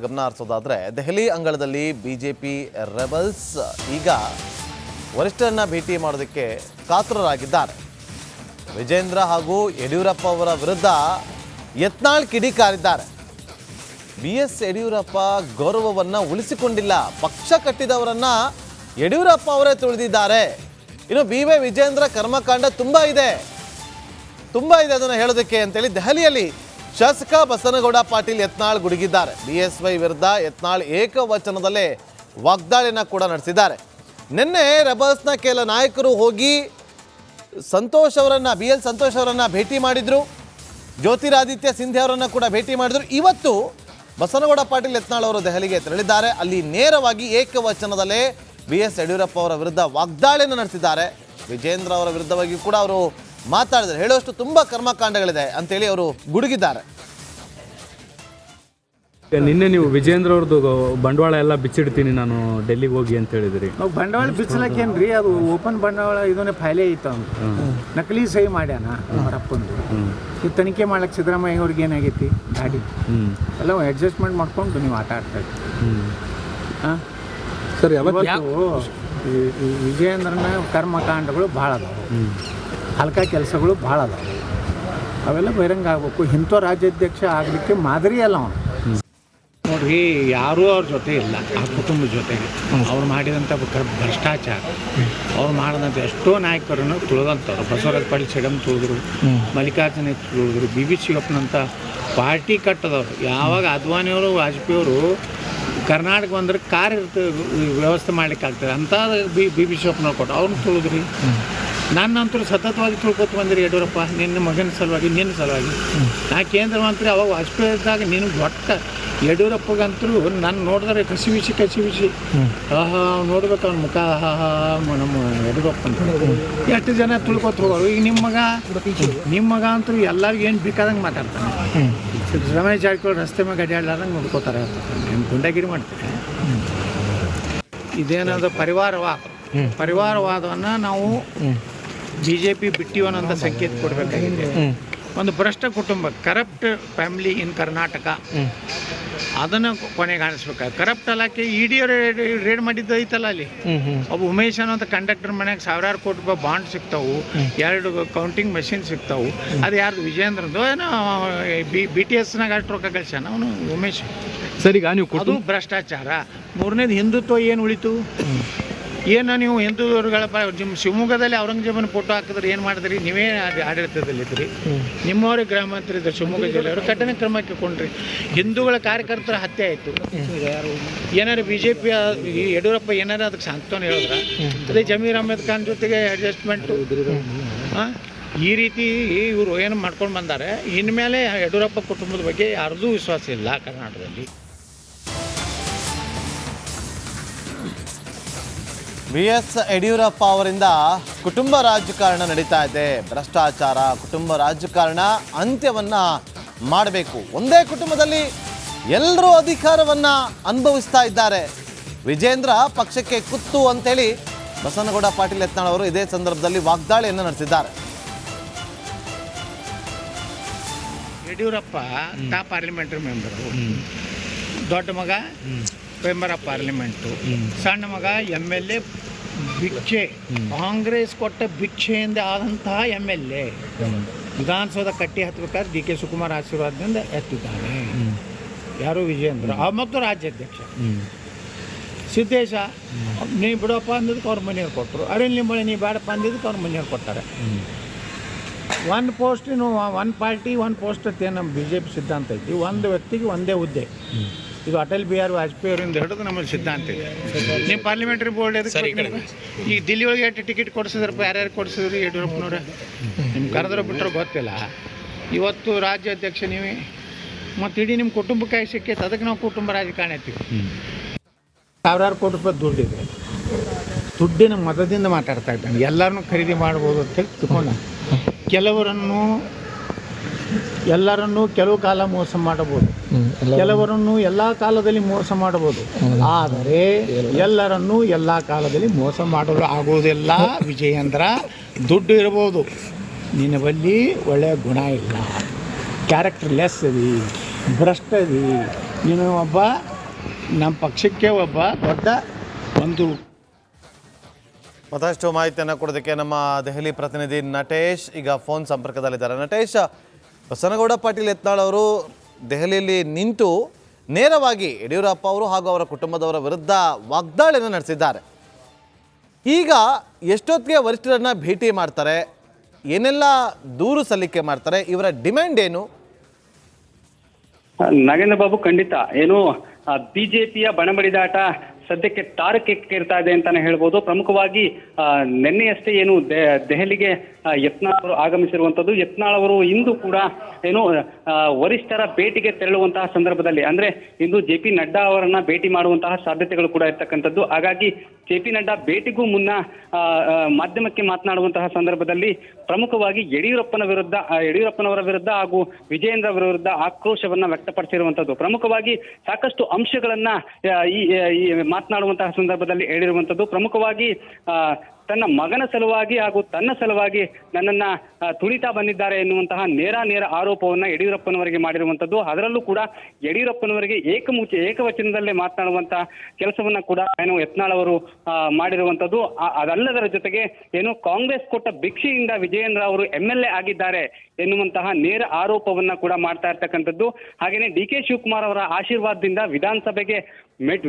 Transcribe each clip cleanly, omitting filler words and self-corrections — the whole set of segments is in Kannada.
ಗಮನ ಹರಿಸೋದಾದ್ರೆ ದೆಹಲಿ ಅಂಗಳದಲ್ಲಿ ಬಿಜೆಪಿ ರೆಬಲ್ಸ್ ಈಗ ವರಿಷ್ಠರನ್ನ ಭೇಟಿ ಮಾಡೋದಕ್ಕೆ ಕಾತರರಾಗಿದ್ದಾರೆ. ವಿಜೇಂದ್ರ ಹಾಗೂ ಯಡಿಯೂರಪ್ಪ ಅವರ ವಿರುದ್ಧ ಯತ್ನಾಳ್ ಕಿಡಿಕಾರಿದ್ದಾರೆ. BS ಯಡಿಯೂರಪ್ಪ ಗೌರವವನ್ನು ಉಳಿಸಿಕೊಂಡಿಲ್ಲ, ಪಕ್ಷ ಕಟ್ಟಿದವರನ್ನ ಯಡಿಯೂರಪ್ಪ ಅವರೇ ತುಳಿದಿದ್ದಾರೆ. ಇನ್ನು BY ವಿಜೇಂದ್ರ ಕರ್ಮಕಾಂಡ ತುಂಬಾ ಇದೆ ಅದನ್ನು ಹೇಳೋದಕ್ಕೆ ಅಂತೇಳಿ ದೆಹಲಿಯಲ್ಲಿ ಶಾಸಕ ಬಸನಗೌಡ ಪಾಟೀಲ್ ಯತ್ನಾಳ್ ಗುಡುಗಿದ್ದಾರೆ. BSY ವಿರುದ್ಧ ಯತ್ನಾಳ್ ಏಕವಚನದಲ್ಲೇ ವಾಗ್ದಾಳಿಯನ್ನು ಕೂಡ ನಡೆಸಿದ್ದಾರೆ. ನಿನ್ನೆ ರೆಬಲ್ಸ್ನ ಕೆಲ ನಾಯಕರು ಹೋಗಿ ಸಂತೋಷ್ ಅವರನ್ನು BL ಸಂತೋಷ್ ಅವರನ್ನು ಭೇಟಿ ಮಾಡಿದರು, ಜ್ಯೋತಿರಾದಿತ್ಯ ಸಿಂಧ್ಯಾ ಅವರನ್ನು ಕೂಡ ಭೇಟಿ ಮಾಡಿದರು. ಇವತ್ತು ಬಸನಗೌಡ ಪಾಟೀಲ್ ಯತ್ನಾಳ್ ಅವರು ದೆಹಲಿಗೆ ತೆರಳಿದ್ದಾರೆ. ಅಲ್ಲಿ ನೇರವಾಗಿ ಏಕವಚನದಲ್ಲೇ BS ಯಡಿಯೂರಪ್ಪ ಅವರ ವಿರುದ್ಧ ವಾಗ್ದಾಳಿಯನ್ನು ನಡೆಸಿದ್ದಾರೆ. ವಿಜೇಂದ್ರ ಅವರ ವಿರುದ್ಧವಾಗಿ ಕೂಡ ಅವರು ಮಾತಾಡಿದ್ದಾರೆ. ಹೇಳುವಷ್ಟು ತುಂಬ ಕರ್ಮಕಾಂಡಗಳಿದೆ ಅಂತೇಳಿ ಅವರು ಗುಡುಗಿದ್ದಾರೆ. ನಿನ್ನೆ ನೀವು ವಿಜೇಂದ್ರ ಅವ್ರದ್ದು ಬಂಡವಾಳ ಎಲ್ಲ ಬಿಚ್ಚಿಡ್ತೀನಿ ನಾನು ಡೆಲ್ಲಿಗೆ ಹೋಗಿ ಅಂತ ಹೇಳಿದ್ರಿ. ನಾವು ಬಂಡವಾಳ ಬಿಚ್ಚಲಕ್ಕೇನ್ರಿ, ಅದು ಓಪನ್ ಬಂಡವಾಳ ಇದನ್ನೇ ಫೈಲೇ ಇತ್ತು. ಅವ್ನು ನಕಲಿ ಸಹಿ ಮಾಡ್ಯಾನ ಅವರಪ್ಪಂದು. ಈ ತನಿಖೆ ಮಾಡ್ಲಿಕ್ಕೆ ಸಿದ್ದರಾಮಯ್ಯ ಅವ್ರಿಗೆ ಏನಾಗೈತಿ ಗಾಡಿ ಎಲ್ಲ ಅಡ್ಜಸ್ಟ್ಮೆಂಟ್ ಮಾಡ್ಕೊಂಡು ನೀವು ಆಟ ಆಡ್ತಾ ಇದ್ದೀವಿ. ಹಾಂ ಸರ್, ವಿಜಯೇಂದ್ರನ ಕರ್ಮಕಾಂಡಗಳು ಭಾಳ ಅದಾವೆ, ಹಲ್ಕ ಕೆಲಸಗಳು ಭಾಳ ಅದಾವೆ. ಅವೆಲ್ಲ ಬಹಿರಂಗ ಆಗಬೇಕು. ಇಂಥ ರಾಜ್ಯಾಧ್ಯಕ್ಷ ಆಗಲಿಕ್ಕೆ ಮಾದರಿ ಅಲ್ಲ ಅವನು. ನೋಡ್ರಿ, ಯಾರೂ ಅವ್ರ ಜೊತೆ ಇಲ್ಲ, ಆ ಕುಟುಂಬದ ಜೊತೆಗೆ. ಅವ್ರು ಮಾಡಿದಂಥ ಭ್ರಷ್ಟಾಚಾರ, ಅವ್ರು ಮಾಡಿದಂಥ ಎಷ್ಟೋ ನಾಯಕರನ್ನು ತುಳಿದಂಥವ್ರು. ಬಸವರಾಜ ಪಾಟೀಲ್ ಸೇಡಮ್ ತುಳಿದ್ರು, ಮಲ್ಲಿಕಾರ್ಜುನ ತುಳಿದ್ರು, BB ಶಿವಪ್ಪನಂಥ ಪಾರ್ಟಿ ಕಟ್ಟದವರು. ಯಾವಾಗ ಅದ್ವಾನಿಯವರು ವಾಜಪೇಯಿಯವರು ಕರ್ನಾಟಕ ಬಂದ್ರೆ ಕಾರ್ ವ್ಯವಸ್ಥೆ ಮಾಡ್ಲಿಕ್ಕೆ ಆಗ್ತದೆ ಅಂತ BB ಶಿವಪ್ಪನವ್ರು ಕೊಟ್ಟು ಅವ್ರನ್ನ ತುಳಿದ್ರಿ. ನನ್ನಂತೂ ಸತತವಾಗಿ ತಿಳ್ಕೊತ ಬಂದಿರಿ ಯಡಿಯೂರಪ್ಪ, ನಿನ್ನ ಮಗನ ಸಲುವಾಗಿ, ನಿನ್ನ ಸಲುವಾಗಿ. ನಾ ಕೇಂದ್ರ ಮಂತ್ರಿ ಅವಾಗ ವಾಜಪೇಯಿ ಇದ್ದಾಗ ನಿನಗೆ ಒಟ್ಟ ಯಡಿಯೂರಪ್ಪಗಂತೂ ನನ್ನ ನೋಡಿದ್ರೆ ಕಸಿ ಬಿಸಿ ನೋಡ್ಬೇಕು ಅವ್ನ ಮುಖ. ನಮ್ಮ ಯಡಿಯೂರಪ್ಪ ಅಂತ ಎಷ್ಟು ಜನ ತಿಳ್ಕೊತ ಹೋಗೋರು. ಈಗ ನಿಮ್ಮ ಮಗ ಅಂತೂ ಎಲ್ಲರಿಗೂ ಏನು ಬೇಕಾದಂಗೆ ಮಾತಾಡ್ತಾನೆ. ರಮೇಶ್ ಜಾರಕಿಹೊಳಿ ರಸ್ತೆ ಮೇಲೆ ಅಡ್ಡಾಡ್ಲಾರ್ದಂಗೆ ನೋಡ್ಕೋತಾರೆ, ಏನು ಗುಂಡಾಗಿರಿ ಮಾಡ್ತಾರೆ. ಇದೇನಾದ್ರು ಪರಿವಾರವಾದವನ್ನು ನಾವು BJP ಬಿಟ್ಟಿವನಂತ ಸಂಕೇತ ಕೊಡಬೇಕಾಗಿದೆ. ಒಂದು ಭ್ರಷ್ಟ ಕುಟುಂಬ, ಕರಪ್ಟ್ ಫ್ಯಾಮಿಲಿ ಇನ್ ಕರ್ನಾಟಕ, ಅದನ್ನು ಕೊನೆಗೆ ಕಾಣಿಸ್ಬೇಕಾದ್ರೆ. ಕರಪ್ಟ್ ಅಲ್ಲಕ್ಕೆ ED ರೇಡ್ ಮಾಡಿದ್ದು ಐತಲ್ಲ, ಅಲ್ಲಿ ಒಬ್ಬ ಉಮೇಶ್ ಅನ್ನೋಂಥ ಕಂಡಕ್ಟರ್ ಮನೆಯಾಗ ಸಾವಿರಾರು ಕೋಟಿ ರೂಪಾಯಿ ಬಾಂಡ್ ಸಿಗ್ತಾವು, 2 ಕೌಂಟಿಂಗ್ ಮಷಿನ್ ಸಿಗ್ತಾವು. ಅದು ಯಾರ್ದು? ವಿಜೇಂದ್ರದ್ದು ಏನೋ BTSನಾಗ ಅಷ್ಟು ರೊಕ್ಕ ಕಳ್ಸ್ಯಾನ ಅವನು ಉಮೇಶ್. ಸರಿ, ಈಗ ನೀವು ಅದು ಭ್ರಷ್ಟಾಚಾರ. ಮೂರನೇದು ಹಿಂದುತ್ವ. ಏನು ಉಳಿತು? ಏನು ನೀವು ಹಿಂದೂಗಳ ಶಿವಮೊಗ್ಗದಲ್ಲಿ ಔರಂಗಜೇಬನ ಫೋಟೋ ಹಾಕಿದ್ರೆ ಏನು ಮಾಡಿದ್ರಿ? ನೀವೇ ಆಡಳಿತದಲ್ಲಿದ್ರಿ, ನಿಮ್ಮವರೇ ಗೃಹ ಮಂತ್ರಿ ಇದ್ದರು ಶಿವಮೊಗ್ಗ ಜಿಲ್ಲೆಯವರು. ಕಠಿಣ ಕ್ರಮಕ್ಕೆ ಕೊಂಡ್ರಿ. ಹಿಂದೂಗಳ ಕಾರ್ಯಕರ್ತರ ಹತ್ಯೆ ಆಯಿತು. ಏನಾರು BJP ಯಡಿಯೂರಪ್ಪ ಏನಾರು ಅದಕ್ಕೆ ಸಾಂತ್ವನ ಹೇಳಿದ್ರ? ಅದೇ ಜಮೀರ್ ಅಹ್ಮದ್ ಖಾನ್ ಜೊತೆಗೆ ಅಡ್ಜಸ್ಟ್ಮೆಂಟು. ಈ ರೀತಿ ಇವರು ಏನು ಮಾಡ್ಕೊಂಡು ಬಂದಾರೆ. ಇನ್ಮೇಲೆ ಯಡಿಯೂರಪ್ಪ ಕುಟುಂಬದ ಬಗ್ಗೆ ಯಾರ್ದೂ ವಿಶ್ವಾಸ ಇಲ್ಲ ಕರ್ನಾಟಕದಲ್ಲಿ. BS ಯಡಿಯೂರಪ್ಪ ಅವರಿಂದ ಕುಟುಂಬ ರಾಜಕಾರಣ ನಡೀತಾ ಇದೆ. ಭ್ರಷ್ಟಾಚಾರ, ಕುಟುಂಬ ರಾಜಕಾರಣ ಅಂತ್ಯವನ್ನ ಮಾಡಬೇಕು. ಒಂದೇ ಕುಟುಂಬದಲ್ಲಿ ಎಲ್ಲರೂ ಅಧಿಕಾರವನ್ನ ಅನುಭವಿಸ್ತಾ ಇದ್ದಾರೆ. ವಿಜೇಂದ್ರ ಪಕ್ಷಕ್ಕೆ ಕುತ್ತು ಅಂತೇಳಿ ಬಸನಗೌಡ ಪಾಟೀಲ್ ಯತ್ನಾಳ್ ಅವರು ಇದೇ ಸಂದರ್ಭದಲ್ಲಿ ವಾಗ್ದಾಳಿಯನ್ನು ನಡೆಸಿದ್ದಾರೆ. ಯಡಿಯೂರಪ್ಪ ಪಾರ್ಲಿಮೆಂಟರಿ ಮೆಂಬರು, ದೊಡ್ಡ ಮಗ ಮೆಂಬರ್ ಆಫ್ ಪಾರ್ಲಿಮೆಂಟು, ಸಣ್ಣ ಮಗ MLA. ಭಿಕ್ಷೆ, ಕಾಂಗ್ರೆಸ್ ಕೊಟ್ಟ ಭಿಕ್ಷೆಯಿಂದ ಆದಂತಹ MLA. ವಿಧಾನಸೌಧ ಕಟ್ಟಿ ಹತ್ತಬೇಕಾದ್ರೆ DK ಶಿವಕುಮಾರ್ ಆಶೀರ್ವಾದದಿಂದ ಎತ್ತಿದ್ದಾನೆ. ಯಾರು? ವಿಜೇಂದ್ರ. ಮತ್ತು ರಾಜ್ಯಾಧ್ಯಕ್ಷ ಸಿದ್ದೇಶ, ನೀ ಬಿಡಪ್ಪ ಅಂದಿದ್ದಕ್ಕೆ ಅವ್ರ ಮನೆಯವ್ರು ಕೊಟ್ಟರು. ಅರವಿಂದ್ ಲಿಂಬಾವಳಿ ನೀ ಬೇಡಪ್ಪ ಅಂದಿದ್ದಕ್ಕೆ ಅವ್ರ ಮನೆಯವ್ರು ಕೊಟ್ಟಾರೆ. One post, one party one post ಅಂತ ನಮ್ಮ BJP ಸಿದ್ಧಾಂತ ಐತಿ. ಒಂದು ವ್ಯಕ್ತಿಗೆ ಒಂದೇ ಹುದ್ದೆ. ಇದು ಅಟಲ್ ಬಿಹಾರಿ ವಾಜಪೇಯಿ ಅವರಿಂದ ಹಿಡಿದು ನಮ್ಮಲ್ಲಿ ಸಿದ್ಧಾಂತ ಇದೆ. ನೀವು ಪಾರ್ಲಿಮೆಂಟ್ರಿ ಬೋರ್ಡ್ ಈಗ ದಿಲ್ಲಿ ಒಳಗೆ ಎಷ್ಟು ಟಿಕೆಟ್ ಕೊಡಿಸಿದ್ರಪ್ಪ? ಯಾರ್ಯಾರು ಕೊಡಿಸಿದ್ರಿ ಯಡಿಯೂರಪ್ಪನವ್ರೆ? ನಿಮ್ಗೆ ಕರೆದ್ರೆ ಬಿಟ್ಟರೆ ಗೊತ್ತಿಲ್ಲ. ಇವತ್ತು ರಾಜ್ಯಾಧ್ಯಕ್ಷ ನೀವೇ, ಮತ್ತು ಇಡೀ ನಿಮ್ಮ ಕುಟುಂಬಕ್ಕೆ ಸಿಕ್ಕೈತೆ. ಅದಕ್ಕೆ ನಾವು ಕುಟುಂಬ ರಾಜಕಾರಣ ಐತೀವಿ. ಸಾವಿರಾರು ಕೋಟಿ ರೂಪಾಯಿ ದುಡ್ಡಿದೆ. ದುಡ್ಡಿನ ಮತದಿಂದ ಮಾತಾಡ್ತಾ ಇದ್ದಾನೆ. ಎಲ್ಲರನ್ನೂ ಖರೀದಿ ಮಾಡ್ಬೋದು ಅಂತ ತಿಳ್ಕೊಂಡ. ಎಲ್ಲರನ್ನೂ ಕೆಲವು ಕಾಲ ಮೋಸ ಮಾಡಬಹುದು, ಕೆಲವರನ್ನು ಎಲ್ಲ ಕಾಲದಲ್ಲಿ ಮೋಸ ಮಾಡಬಹುದು. ಆದರೆ ಎಲ್ಲರನ್ನೂ ಎಲ್ಲ ಕಾಲದಲ್ಲಿ ಮೋಸ ಮಾಡಲು ಆಗುವುದಿಲ್ಲ. ವಿಜಯೇಂದ್ರ, ದುಡ್ಡು ಇರ್ಬೋದು, ನಿನ್ನ ಬಳಿ ಒಳ್ಳೆಯ ಗುಣ ಇಲ್ಲ, ಕ್ಯಾರೆಕ್ಟರ್ ಲೆಸ್ ಅದಿ, ಭ್ರಷ್ಟ ಅದಿ, ನೀನು ಒಬ್ಬ ನಮ್ಮ ಪಕ್ಷಕ್ಕೆ ಒಬ್ಬ ದೊಡ್ಡ ಒಂದು ಮತ್ತಷ್ಟು ಮಾಹಿತಿಯನ್ನು ಕೊಡೋದಕ್ಕೆ ನಮ್ಮ ದೆಹಲಿ ಪ್ರತಿನಿಧಿ ನಟೇಶ್ ಈಗ ಫೋನ್ ಸಂಪರ್ಕದಲ್ಲಿದ್ದಾರೆ. ನಟೇಶ್, ಬಸನಗೌಡ ಪಾಟೀಲ್ ಯತ್ನಾಳ್ ಅವರು ದೆಹಲಿಯಲ್ಲಿ ನಿಂತು ನೇರವಾಗಿ ಯಡಿಯೂರಪ್ಪ ಅವರು ಹಾಗೂ ಅವರ ಕುಟುಂಬದವರ ವಿರುದ್ಧ ವಾಗ್ದಾಳಿಯನ್ನು ನಡೆಸಿದ್ದಾರೆ. ಈಗ ಎಷ್ಟೊತ್ತಿಗೆ ವರಿಷ್ಠರನ್ನ ಭೇಟಿ ಮಾಡ್ತಾರೆ, ಏನೆಲ್ಲ ದೂರು ಸಲ್ಲಿಕೆ ಮಾಡ್ತಾರೆ, ಇವರ ಡಿಮ್ಯಾಂಡ್ ಏನು? ನಾಗೇಂದ್ರ ಬಾಬು, ಖಂಡಿತ ಏನು ಬಿಜೆಪಿಯ ಬಣಬಡಿದಾಟ ಸದ್ಯಕ್ಕೆ ತಾರಕಕ್ಕೇರ್ತಾ ಇದೆ ಅಂತಾನೆ ಹೇಳ್ಬೋದು. ಪ್ರಮುಖವಾಗಿ ನಿನ್ನೆಯಷ್ಟೇ ಏನು ದೆಹಲಿಗೆ ಯತ್ನಾಳ್ ಅವರು ಆಗಮಿಸಿರುವಂಥದ್ದು. ಯತ್ನಾಳ್ ಅವರು ಇಂದು ಕೂಡ ಏನು ವರಿಷ್ಠರ ಭೇಟಿಗೆ ತೆರಳುವಂತಹ ಸಂದರ್ಭದಲ್ಲಿ, ಅಂದ್ರೆ ಇಂದು ಜೆ ಪಿ ನಡ್ಡಾ ಅವರನ್ನ ಭೇಟಿ ಮಾಡುವಂತಹ ಸಾಧ್ಯತೆಗಳು ಕೂಡ ಇರ್ತಕ್ಕಂಥದ್ದು. ಹಾಗಾಗಿ ಜೆ ಪಿ ನಡ್ಡಾ ಭೇಟಿಗೂ ಮುನ್ನ ಮಾಧ್ಯಮಕ್ಕೆ ಮಾತನಾಡುವಂತಹ ಸಂದರ್ಭದಲ್ಲಿ ಪ್ರಮುಖವಾಗಿ ಯಡಿಯೂರಪ್ಪನವರ ವಿರುದ್ಧ ಹಾಗೂ ವಿಜಯೇಂದ್ರ ಅವರ ವಿರುದ್ಧ ಆಕ್ರೋಶವನ್ನ ವ್ಯಕ್ತಪಡಿಸಿರುವಂಥದ್ದು. ಪ್ರಮುಖವಾಗಿ ಸಾಕಷ್ಟು ಅಂಶಗಳನ್ನ ಈ ಮಾತನಾಡುವಂತಹ ಸಂದರ್ಭದಲ್ಲಿ ಹೇಳಿರುವಂಥದ್ದು. ಪ್ರಮುಖವಾಗಿ ತನ್ನ ಮಗನ ಸಲುವಾಗಿ ಹಾಗೂ ತನ್ನ ಸಲುವಾಗಿ ನನ್ನನ್ನ ತುಳಿತಾ ಬಂದಿದ್ದಾರೆ ಎನ್ನುವಂತಹ ನೇರ ಆರೋಪವನ್ನ ಯಡಿಯೂರಪ್ಪನವರಿಗೆ ಮಾಡಿರುವಂಥದ್ದು. ಅದರಲ್ಲೂ ಕೂಡ ಯಡಿಯೂರಪ್ಪನವರಿಗೆ ಏಕವಚನದಲ್ಲೇ ಮಾತನಾಡುವಂತಹ ಕೆಲಸವನ್ನ ಕೂಡ ಏನು ಯತ್ನಾಳ್ ಅವರು ಮಾಡಿರುವಂಥದ್ದು. ಅದಲ್ಲದರ ಜೊತೆಗೆ ಏನು ಕಾಂಗ್ರೆಸ್ ಕೊಟ್ಟ ಭಿಕ್ಷೆಯಿಂದ ವಿಜಯೇಂದ್ರ ಅವರು MLA ಆಗಿದ್ದಾರೆ ಎನ್ನುವಂತಹ ನೇರ ಆರೋಪವನ್ನ ಕೂಡ ಮಾಡ್ತಾ ಇರ್ತಕ್ಕಂಥದ್ದು. ಹಾಗೇನೆ DK ಶಿವಕುಮಾರ್ ಅವರ ಆಶೀರ್ವಾದದಿಂದ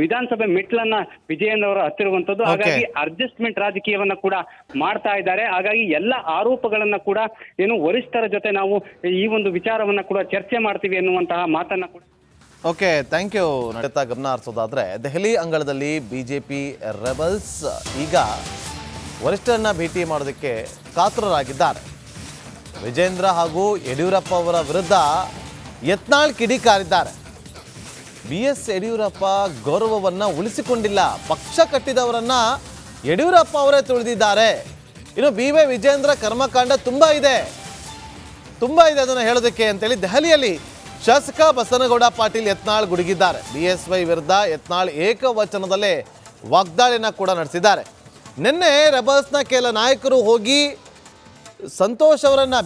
ವಿಧಾನಸಭೆ ಮೆಟ್ಲನ್ನ ವಿಜಯೇಂದ್ರ ಅವರು ಹತ್ತಿರುವಂಥದ್ದು. ಹಾಗಾಗಿ ಅಡ್ಜಸ್ಟ್ಮೆಂಟ್ ರಾಜಕೀಯವನ್ನ ಕೂಡ ಮಾಡ್ತಾ ಇದ್ದಾರೆ. ಹಾಗಾಗಿ ಎಲ್ಲ ಆರೋಪಗಳನ್ನ ಕೂಡ ಏನು ವರಿಷ್ಠರ ಜೊತೆ ನಾವು ಈ ಒಂದು ವಿಚಾರವನ್ನ ಕೂಡ ಚರ್ಚೆ ಮಾಡ್ತೀವಿ ಎನ್ನುವಂತಹ ಮಾತನ್ನ ಕೂಡ. Okay, thank you. ನಡೀತಾ ಗಮನ ಹರಿಸೋದಾದ್ರೆ ದೆಹಲಿ ಅಂಗಳದಲ್ಲಿ ಬಿಜೆಪಿ ರೆಬಲ್ಸ್ ಈಗ ವರಿಷ್ಠರನ್ನ ಭೇಟಿ ಮಾಡೋದಕ್ಕೆ ಕಾತುರರಾಗಿದ್ದಾರೆ. ವಿಜೇಂದ್ರ ಹಾಗೂ ಯಡಿಯೂರಪ್ಪ ಅವರ ವಿರುದ್ಧ ಯತ್ನಾಳ್ ಕಿಡಿಕಾರಿದ್ದಾರೆ. BS ಯಡಿಯೂರಪ್ಪ ಗೌರವವನ್ನ ಉಳಿಸಿಕೊಂಡಿಲ್ಲ, ಪಕ್ಷ ಕಟ್ಟಿದವರನ್ನ ಯಡಿಯೂರಪ್ಪ ಅವರೇ ತುಳಿದಿದ್ದಾರೆ. ಇನ್ನು BY ವಿಜೇಂದ್ರ ಕರ್ಮಕಾಂಡ ತುಂಬಾ ಇದೆ ಅದನ್ನು ಹೇಳೋದಕ್ಕೆ ಅಂತೇಳಿ ದೆಹಲಿಯಲ್ಲಿ ಶಾಸಕ ಬಸನಗೌಡ ಪಾಟೀಲ್ ಯತ್ನಾಳ್ ಗುಡುಗಿದ್ದಾರೆ. BSY ವಿರುದ್ಧ ಯತ್ನಾಳ್ ಏಕವಚನದಲ್ಲೇ ವಾಗ್ದಾಳಿಯನ್ನ ಕೂಡ ನಡೆಸಿದ್ದಾರೆ. ನಿನ್ನೆ ರೆಬಲ್ಸ್ನ ಕೆಲ ನಾಯಕರು ಹೋಗಿ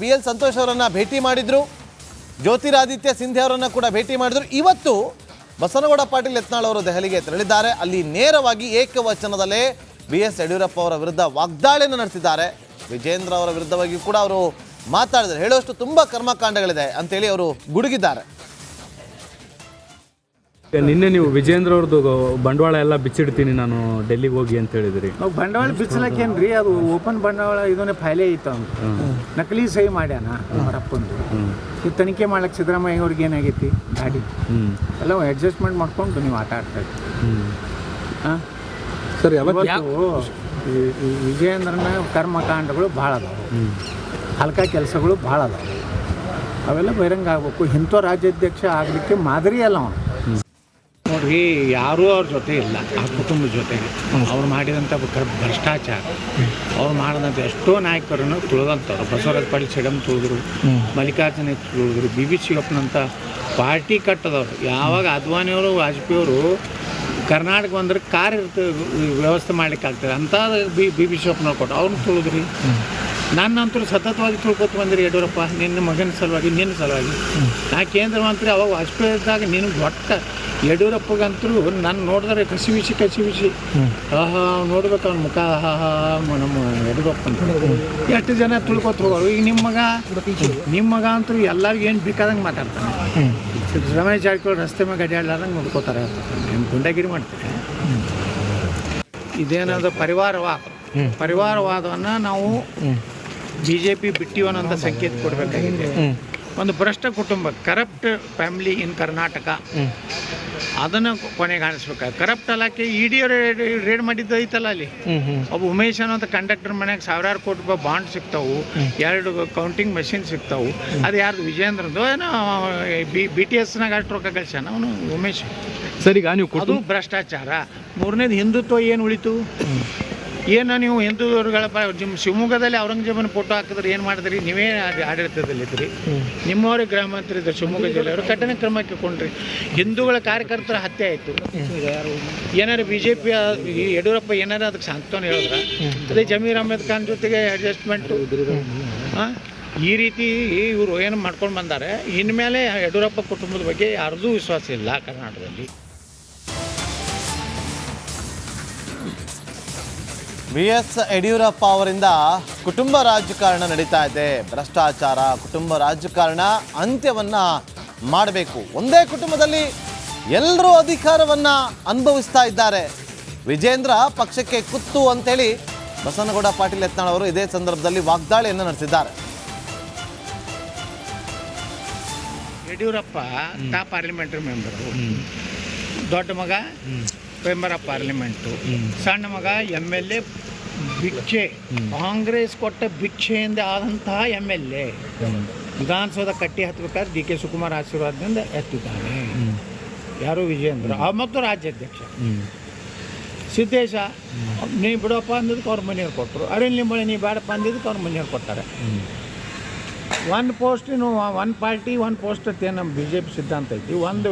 BL ಸಂತೋಷ್ ಅವರನ್ನ ಭೇಟಿ ಮಾಡಿದ್ರು, ಜ್ಯೋತಿರಾದಿತ್ಯ ಸಿಂಧ್ಯಾ ಅವರನ್ನ ಕೂಡ ಭೇಟಿ ಮಾಡಿದ್ರು. ಇವತ್ತು ಬಸನಗೌಡ ಪಾಟೀಲ್ ಯತ್ನಾಳ್ ಅವರು ದೆಹಲಿಗೆ ತೆರಳಿದ್ದಾರೆ. ಅಲ್ಲಿ ನೇರವಾಗಿ ಏಕವಚನದಲ್ಲೇ BS ಯಡಿಯೂರಪ್ಪ ಅವರ ವಿರುದ್ಧ ವಾಗ್ದಾಳಿಯನ್ನು ನಡೆಸಿದ್ದಾರೆ. ವಿಜೇಂದ್ರ ಅವರ ವಿರುದ್ಧವಾಗಿ ಕೂಡ ಅವರು ಮಾತಾಡಿದ್ದಾರೆ. ಹೇಳುವಷ್ಟು ತುಂಬ ಕರ್ಮಕಾಂಡಗಳಿದೆ ಅಂತೇಳಿ ಅವರು ಗುಡುಗಿದ್ದಾರೆ. ನಿನ್ನೆ ನೀವು ವಿಜೇಂದ್ರ ಅವ್ರದ್ದು ಬಂಡವಾಳ ಎಲ್ಲ ಬಿಚ್ಚಿಡ್ತೀನಿ ನಾನು ಡೆಲ್ಲಿಗೆ ಹೋಗಿ ಅಂತ ಹೇಳಿದ್ರಿ. ನಾವು ಬಂಡವಾಳ ಬಿಚ್ಚಲಕ್ಕೇನ್ರಿ, ಅದು ಓಪನ್ ಬಂಡವಾಳ ಇದನ್ನೇ ಫೈಲೇ ಇತ್ತು ಅಂತ ನಕಲಿ ಸಹಿ ಮಾಡ್ಯಾನ ಅವರಪ್ಪಂದು. ಈ ತನಿಖೆ ಮಾಡ್ಲಿಕ್ಕೆ ಸಿದ್ದರಾಮಯ್ಯ ಅವ್ರಿಗೆ ಏನಾಗೈತಿ ಗಾಡಿ ಎಲ್ಲ ಅಡ್ಜಸ್ಟ್ಮೆಂಟ್ ಮಾಡ್ಕೊಂಡು ನೀವು ಆಟ ಆಡ್ತಾ ಇದ್ದೀವಿ. ಸರಿ, ವಿಜಯೇಂದ್ರನ ಕರ್ಮಕಾಂಡಗಳು ಭಾಳ ಅದಾವೆ, ಹಲ್ಕ ಕೆಲಸಗಳು ಭಾಳ ಅದಾವೆ. ಅವೆಲ್ಲ ಬಹಿರಂಗ ಆಗಬೇಕು. ಇಂಥ ರಾಜ್ಯಾಧ್ಯಕ್ಷ ಆಗಲಿಕ್ಕೆ ಮಾದರಿ ಅಲ್ಲ ಅವನು. ನೋಡ್ರಿ, ಯಾರೂ ಅವ್ರ ಜೊತೆ ಇಲ್ಲ, ಆ ಕುಟುಂಬದ ಜೊತೆಗೆ ಅವ್ರು ಮಾಡಿದಂಥ ಭ್ರಷ್ಟಾಚಾರ, ಅವ್ರು ಮಾಡಿದಂಥ ಎಷ್ಟೋ ನಾಯಕರನ್ನು ತುಳಿದಂಥವ್ರು. ಬಸವರಾಜ ಪಾಟೀಲ್ ಸೇಡಮ್ ತುಳಿದ್ರು, ಮಲ್ಲಿಕಾರ್ಜುನ ತುಳಿದ್ರು, BB ಶಿವಪ್ಪನಂಥ ಪಾರ್ಟಿ ಕಟ್ಟದವ್ರು. ಯಾವಾಗ ಅದ್ವಾನಿಯವರು ವಾಜಪೇಯಿಯವರು ಕರ್ನಾಟಕ ಬಂದ್ರೆ ಕಾರ್ ವ್ಯವಸ್ಥೆ ಮಾಡ್ಲಿಕ್ಕೆ ಆಗ್ತದೆ ಅಂತ BB ಶಿವಪ್ಪನವ್ರು ಕೊಟ್ಟು ಅವ್ರನ್ನ ತುಳಿದ್ರಿ. ನನ್ನಂತೂ ಸತತವಾಗಿ ತಿಳ್ಕೊತ ಬಂದಿರಿ ಯಡಿಯೂರಪ್ಪ, ನಿನ್ನ ಮಗನ ಸಲುವಾಗಿ, ನಿನ್ನ ಸಲುವಾಗಿ. ನಾ ಕೇಂದ್ರ ಮಂತ್ರಿ ಅವಾಗ ವಾಜಪೇಯಿ ಇದ್ದಾಗ ನಿನಗೆ ಒಟ್ಟ ಯಡಿಯೂರಪ್ಪಗಂತೂ ನಾನು ನೋಡಿದ್ರೆ ಕಸಿ ಆಹಾ ನೋಡ್ಬೇಕು ಅವ್ನ ಮುಖ, ನಮ್ಮ ಯಡಿಯೂರಪ್ಪ ಅಂತ ಎಷ್ಟು ಜನ ತಿಳ್ಕೊತ ಹೋಗೋರು. ಈಗ ನಿಮ್ಮ ಮಗ ಅಂತೂ ಎಲ್ಲರಿಗೂ ಏನು ಬೇಕಾದಂಗೆ ಮಾತಾಡ್ತಾನೆ. ರಮೇಶ್ ಜಾರಕಿಹೊಳಿ ರಸ್ತೆ ಮೇಲೆ ಅಡ್ಡಾಡ್ಲಾರ್ದಂಗೆ ನೋಡ್ಕೋತಾರೆ, ನಿಮ್ಮ ಗುಂಡಗಿರಿ ಮಾಡ್ತಾರೆ. ಇದೇನಾದ ಪರಿವಾರವಾದವನ್ನು ನಾವು BJP ಬಿಟ್ಟಿವನ್ನಂಥ ಸಂಕೇತ ಕೊಡಬೇಕಾಗಿದೆ. ಒಂದು ಭ್ರಷ್ಟ ಕುಟುಂಬ, ಕರಪ್ಟ್ ಫ್ಯಾಮಿಲಿ ಇನ್ ಕರ್ನಾಟಕ, ಅದನ್ನು ಕೊನೆಗೆ ಕಾಣಿಸ್ಬೇಕು. ಕರಪ್ಟ್ ಅಲ್ಲಕ್ಕೆ ED ರೇಡ್ ಮಾಡಿದ್ದು ಐತಲ್ಲ, ಅಲ್ಲಿ ಒಬ್ಬ ಉಮೇಶ್ ಅನ್ನೋಂಥ ಕಂಡಕ್ಟರ್ ಮನೆಯಾಗ ಸಾವಿರಾರು ಕೋಟಿ ರೂಪಾಯಿ ಬಾಂಡ್ ಸಿಗ್ತಾವು, 2 ಕೌಂಟಿಂಗ್ ಮಷಿನ್ ಸಿಗ್ತಾವು. ಅದು ಯಾರ್ದು? ವಿಜೇಂದ್ರದ್ದು ಏನೋ BTSನಾಗ ಅಷ್ಟು ರೊಕ್ಕ ಕಳ್ಸ್ಯಾನ ಅವನು ಉಮೇಶ್. ಸರಿ, ನೀವು ಅದು ಭ್ರಷ್ಟಾಚಾರ. ಮೂರನೇದು ಹಿಂದುತ್ವ ಏನು ಉಳಿತು? ಏನು ನೀವು ಹಿಂದೂಗಳ ನಿಮ್ಮ ಶಿವಮೊಗ್ಗದಲ್ಲಿ ಔರಂಗಜೇಬನ ಫೋಟೋ ಹಾಕಿದ್ರೆ ಏನು ಮಾಡಿದ್ರಿ? ನೀವೇ ಆಡಳಿತದಲ್ಲಿದ್ರಿ, ನಿಮ್ಮವರೇ ಗೃಹ ಮಂತ್ರಿ ಇದ್ದರು ಶಿವಮೊಗ್ಗ ಜಿಲ್ಲೆಯವರು. ಕಠಿಣ ಕ್ರಮಕ್ಕೆ ಕೊಂಡ್ರಿ. ಹಿಂದೂಗಳ ಕಾರ್ಯಕರ್ತರ ಹತ್ಯೆ ಆಯಿತು. ಏನಾರು BJP ಯಡಿಯೂರಪ್ಪ ಏನಾರು ಅದಕ್ಕೆ ಸಾಂತ್ವನ ಹೇಳಿದ್ರ? ಅದೇ ಜಮೀರ್ ಅಹ್ಮದ್ ಖಾನ್ ಜೊತೆಗೆ ಅಡ್ಜಸ್ಟ್ಮೆಂಟು. ಈ ರೀತಿ ಇವರು ಏನು ಮಾಡ್ಕೊಂಡು ಬಂದಾರೆ, ಇನ್ಮೇಲೆ ಯಡಿಯೂರಪ್ಪ ಕುಟುಂಬದ ಬಗ್ಗೆ ಯಾರ್ದೂ ವಿಶ್ವಾಸ ಇಲ್ಲ ಕರ್ನಾಟಕದಲ್ಲಿ. BS ಯಡಿಯೂರಪ್ಪ ಅವರಿಂದ ಕುಟುಂಬ ರಾಜಕಾರಣ ನಡೀತಾ ಇದೆ. ಭ್ರಷ್ಟಾಚಾರ, ಕುಟುಂಬ ರಾಜಕಾರಣ ಅಂತ್ಯವನ್ನ ಮಾಡಬೇಕು. ಒಂದೇ ಕುಟುಂಬದಲ್ಲಿ ಎಲ್ಲರೂ ಅಧಿಕಾರವನ್ನ ಅನುಭವಿಸ್ತಾ ಇದ್ದಾರೆ. ವಿಜೇಂದ್ರ ಪಕ್ಷಕ್ಕೆ ಕುತ್ತು ಅಂತೇಳಿ ಬಸವನಗೌಡ ಪಾಟೀಲ್ ಯತ್ನಾಳ್ ಅವರು ಇದೇ ಸಂದರ್ಭದಲ್ಲಿ ವಾಗ್ದಾಳಿಯನ್ನು ನಡೆಸಿದ್ದಾರೆ. ಯಡಿಯೂರಪ್ಪ ಪಾರ್ಲಿಮೆಂಟರಿ ಮೆಂಬರು, ದೊಡ್ಡ ಮಗ ಮೆಂಬರ್ ಆಫ್ ಪಾರ್ಲಿಮೆಂಟು, ಸಣ್ಣ ಮಗ MLA. ಭಿಕ್ಷೆ, ಕಾಂಗ್ರೆಸ್ ಕೊಟ್ಟ ಭಿಕ್ಷೆಯಿಂದ ಆದಂತಹ MLA. ವಿಧಾನಸೌಧ ಕಟ್ಟಿ ಹತ್ತಬೇಕಾದ್ರೆ DK ಶಿವಕುಮಾರ್ ಆಶೀರ್ವಾದದಿಂದ ಎತ್ತಿದ್ದಾನೆ. ಯಾರು? ವಿಜೇಂದ್ರ. ಮತ್ತು ರಾಜ್ಯಾಧ್ಯಕ್ಷ ಸಿದ್ದೇಶ, ನೀ ಬಿಡಪ್ಪ ಅಂದಿದ್ದಕ್ಕೆ ಅವ್ರ ಮನೆಯವ್ರು ಕೊಟ್ಟರು. ಅರಣ್ಯ ನಿಂಬಳೆ ನೀ ಬೇಡಪ್ಪ ಅಂದಿದ್ದಕ್ಕೆ ಅವ್ರ ಮನೆಯವ್ರು ಕೊಡ್ತಾರೆ. ಒನ್ ಪಾರ್ಟಿ ಒನ್ ಪೋಸ್ಟ್ ಅಂತ ಏನು ನಮ್ಮ BJP ಸಿದ್ಧಾಂತ ಐತಿ. ಒಂದು